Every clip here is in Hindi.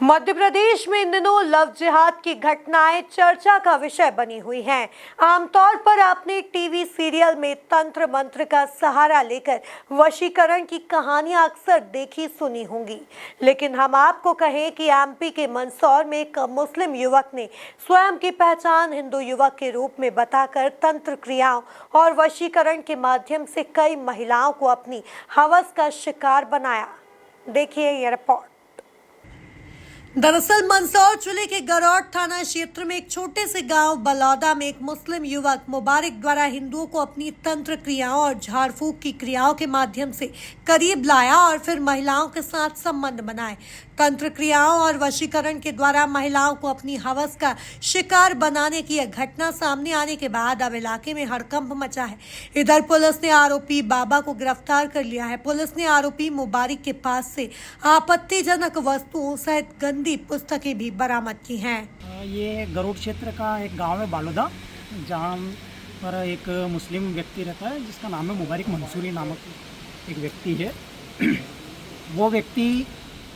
मध्य प्रदेश में इन दिनों लव जिहाद की घटनाएं चर्चा का विषय बनी हुई हैं। आमतौर पर आपने टीवी सीरियल में तंत्र मंत्र का सहारा लेकर वशीकरण की कहानियां अक्सर देखी सुनी होंगी, लेकिन हम आपको कहें कि एमपी के मंदसौर में एक मुस्लिम युवक ने स्वयं की पहचान हिंदू युवक के रूप में बताकर तंत्र क्रियाओं और वशीकरण के माध्यम से कई महिलाओं को अपनी हवस का शिकार बनाया। देखिए ये रिपोर्ट। दरअसल मंदसौर जिले के गरौट थाना क्षेत्र में एक छोटे से गांव बलौदा में एक मुस्लिम युवक मुबारक द्वारा हिंदुओं को अपनी तंत्र क्रियाओं और झाड़ फूक की क्रियाओं के माध्यम से करीब लाया और फिर महिलाओं के साथ संबंध बनाए। तंत्र क्रियाओं और वशीकरण के द्वारा महिलाओं को अपनी हवस का शिकार बनाने की यह घटना सामने आने के बाद अब इलाके में हड़कंप मचा है। इधर पुलिस ने आरोपी बाबा को गिरफ्तार कर लिया है। पुलिस ने आरोपी मुबारक के पास से आपत्तिजनक वस्तुओं सहित गंदी पुस्तकें भी बरामद की हैं। ये गरुड़ क्षेत्र का एक गांव है बालोदा, जहां पर एक मुस्लिम व्यक्ति रहता है जिसका नाम है मुबारक मंसूरी नामक एक व्यक्ति है। वो व्यक्ति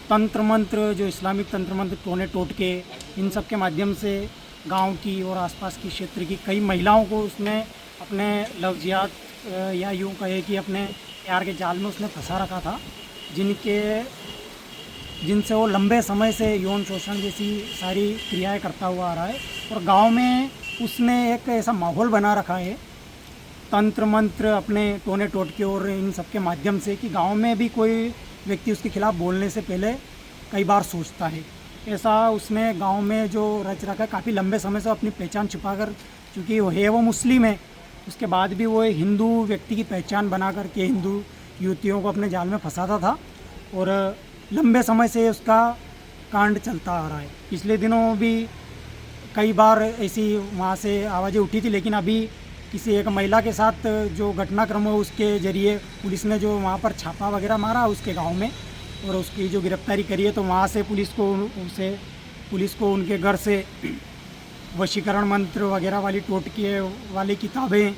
तंत्र मंत्र, जो इस्लामिक तंत्र मंत्र, टोने टोटके, इन सब के माध्यम से गांव की और आसपास की क्षेत्र की कई महिलाओं को उसने अपने लव जिहाद या यूँ कहे कि अपने प्यार के जाल में उसने फंसा रखा था, जिनसे वो लंबे समय से यौन शोषण जैसी सारी क्रियाएं करता हुआ आ रहा है। और गांव में उसने एक ऐसा माहौल बना रखा है तंत्र मंत्र, अपने टोने टोटके और इन सब के माध्यम से कि गांव में भी कोई व्यक्ति उसके खिलाफ बोलने से पहले कई बार सोचता है। ऐसा उसने गांव में जो रच रखा है, काफ़ी लंबे समय से अपनी पहचान छुपाकर, चूँकि वो मुस्लिम है, उसके बाद भी वो हिंदू व्यक्ति की पहचान बना करके हिंदू युवतियों को अपने जाल में फंसाता था और लंबे समय से उसका कांड चलता आ रहा है। पिछले दिनों भी कई बार ऐसी वहाँ से आवाज़ें उठी थी, लेकिन अभी किसी एक महिला के साथ जो घटनाक्रम हो उसके ज़रिए पुलिस ने जो वहाँ पर छापा वगैरह मारा उसके गांव में और उसकी जो गिरफ्तारी करी है, तो वहाँ से पुलिस को उनके घर से वशीकरण मंत्र वगैरह वाली टोटके वाली किताबें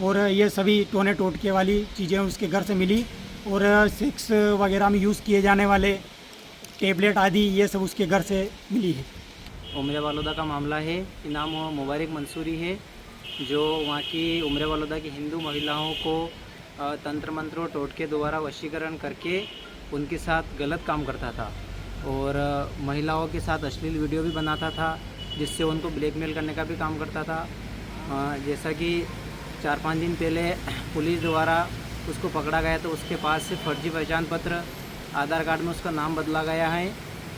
और ये सभी टोने टोटके वाली चीज़ें उसके घर से मिली और सेक्स वगैरह में यूज़ किए जाने वाले टेबलेट आदि ये सब उसके घर से मिली है। उम्र वालोदा का मामला है। नाम मुबारक मंसूरी है, जो वहाँ की उम्र वालोदा की हिंदू महिलाओं को तंत्र मंत्र और टोटके द्वारा वशीकरण करके उनके साथ गलत काम करता था और महिलाओं के साथ अश्लील वीडियो भी बनाता था, जिससे उनको ब्लैकमेल करने का भी काम करता था। जैसा कि 4-5 दिन पहले पुलिस द्वारा उसको पकड़ा गया, तो उसके पास से फर्जी पहचान पत्र, आधार कार्ड में उसका नाम बदला गया है,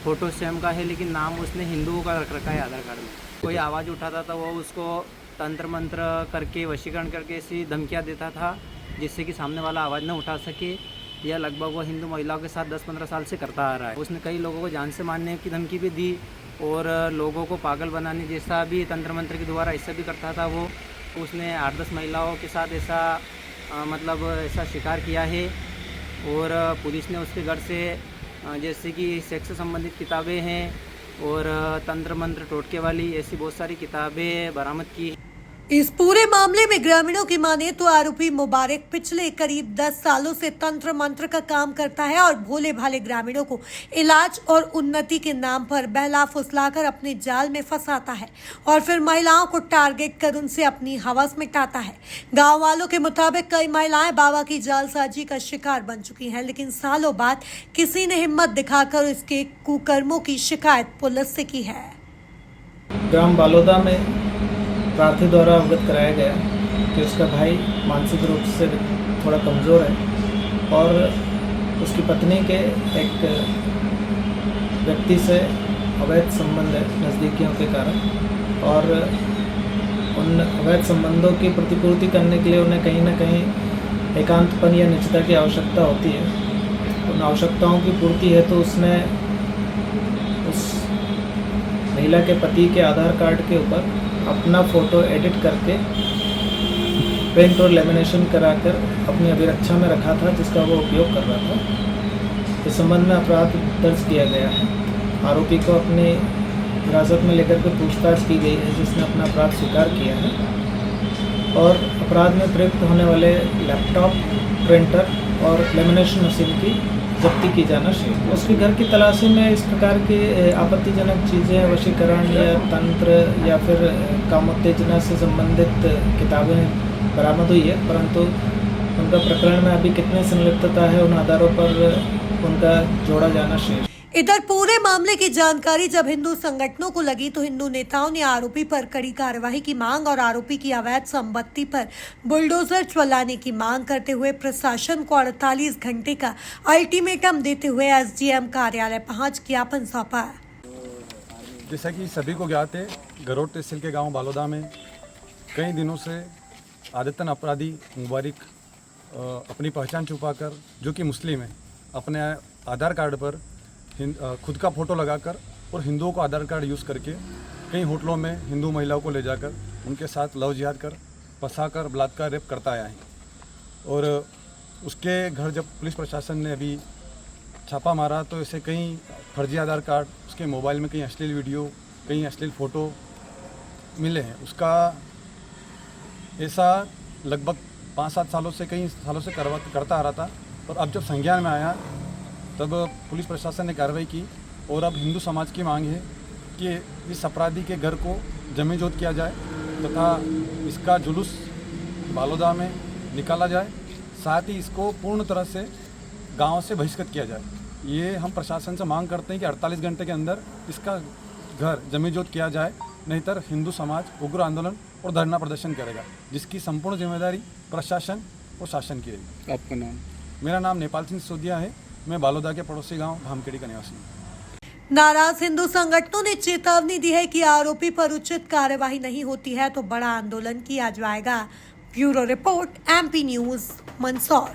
फ़ोटो सेम का है, लेकिन नाम उसने हिंदुओं का रख रखा है आधार कार्ड में। कोई आवाज़ उठाता था वो उसको तंत्र मंत्र करके वशीकरण करके ऐसी धमकियाँ देता था, जिससे कि सामने वाला आवाज़ न उठा सके। यह लगभग वो हिंदू महिलाओं के साथ 10-15 साल से करता आ रहा है। उसने कई लोगों को जान से मारने की धमकी भी दी और लोगों को पागल बनाने जैसा भी तंत्र मंत्र के द्वारा ऐसा भी करता था। वो उसने 8-10 महिलाओं के साथ ऐसा शिकार किया है और पुलिस ने उसके घर से जैसे कि सेक्स से संबंधित किताबें हैं और तंत्र मंत्र टोटके वाली ऐसी बहुत सारी किताबें बरामद की। इस पूरे मामले में ग्रामीणों की माने तो आरोपी मुबारक पिछले करीब 10 सालों से तंत्र मंत्र का काम करता है और भोले भाले ग्रामीणों को इलाज और उन्नति के नाम पर बहला फुसलाकर अपने जाल में फंसाता है और फिर महिलाओं को टारगेट कर उनसे अपनी हवस मिटाता है। गांव वालों के मुताबिक कई महिलाएं बाबा की जालसाजी का शिकार बन चुकी हैं, लेकिन सालों बाद किसी ने हिम्मत दिखाकर इसके कुकर्मों की शिकायत पुलिस से की है। ग्राम बालोदा में प्रार्थी द्वारा अवगत कराया गया कि उसका भाई मानसिक रूप से थोड़ा कमज़ोर है और उसकी पत्नी के एक व्यक्ति से अवैध संबंध है नज़दीकियों के कारण, और उन अवैध संबंधों की प्रतिपूर्ति करने के लिए उन्हें कहीं ना कहीं एकांतपन या निजता की आवश्यकता होती है। उन आवश्यकताओं की पूर्ति है तो उसने उस महिला के पति के आधार कार्ड के ऊपर अपना फ़ोटो एडिट करके पेंट और लेमिनेशन कराकर अपनी अभिरक्षा में रखा था, जिसका वो उपयोग कर रहा था। इस संबंध में अपराध दर्ज किया गया है। आरोपी को अपनी हिरासत में लेकर के पूछताछ की गई है, जिसने अपना अपराध स्वीकार किया है और अपराध में प्रयुक्त होने वाले लैपटॉप, प्रिंटर और लेमिनेशन मशीन की जब्ती की जाना चाहिए। उसके घर की तलाशी में इस प्रकार की आपत्तिजनक चीज़ें, वशीकरण या तंत्र या फिर कामोत्तेजना से संबंधित किताबें बरामद हुई है, परंतु उनका प्रकरण में अभी कितनी संलिप्तता है, उन आधारों पर उनका जोड़ा जाना चाहिए। इधर पूरे मामले की जानकारी जब हिंदू संगठनों को लगी तो हिंदू नेताओं ने आरोपी पर कड़ी कार्यवाही की मांग और आरोपी की अवैध संपत्ति पर बुलडोजर चलाने की मांग करते हुए प्रशासन को 48 घंटे का अल्टीमेटम देते हुए एसडीएम कार्यालय पहुंच ज्ञापन सौंपा। जैसा कि सभी को ज्ञात है, गरोड तहसील के गांव बालोदा में कई दिनों से आदतन अपराधी मुबारिक अपनी पहचान छुपाकर, जो कि मुस्लिम है, अपने आधार कार्ड पर खुद का फ़ोटो लगाकर और हिंदुओं को आधार कार्ड यूज़ करके कई होटलों में हिंदू महिलाओं को ले जाकर उनके साथ लव जिहाद कर, फंसाकर बलात्कार, रेप करता आया है। और उसके घर जब पुलिस प्रशासन ने अभी छापा मारा तो ऐसे कई फर्जी आधार कार्ड, उसके मोबाइल में कई अश्लील वीडियो, कई अश्लील फ़ोटो मिले हैं। उसका ऐसा लगभग 5-7 सालों से, कई सालों से करता आ रहा था। और अब जब संज्ञान में आया तब पुलिस प्रशासन ने कार्रवाई की और अब हिंदू समाज की मांग है कि इस अपराधी के घर को जमीजोत किया जाए तथा इसका जुलूस बालोदा में निकाला जाए, साथ ही इसको पूर्ण तरह से गांव से बहिष्कृत किया जाए। ये हम प्रशासन से मांग करते हैं कि 48 घंटे के अंदर इसका घर जमीजोत किया जाए, नहीं तो हिंदू समाज उग्र आंदोलन और धरना प्रदर्शन करेगा, जिसकी संपूर्ण जिम्मेदारी प्रशासन और शासन की रहेगी। आपका नाम? मेरा नाम नेपाल सिंह सिसोदिया है। मैं बालोदा के पड़ोसी गांव भामखेड़ी का निवासी हूँ। नाराज हिंदू संगठनों ने चेतावनी दी है कि आरोपी पर उचित कार्यवाही नहीं होती है तो बड़ा आंदोलन किया जाएगा। Bureau report, MP news, Mandsaur.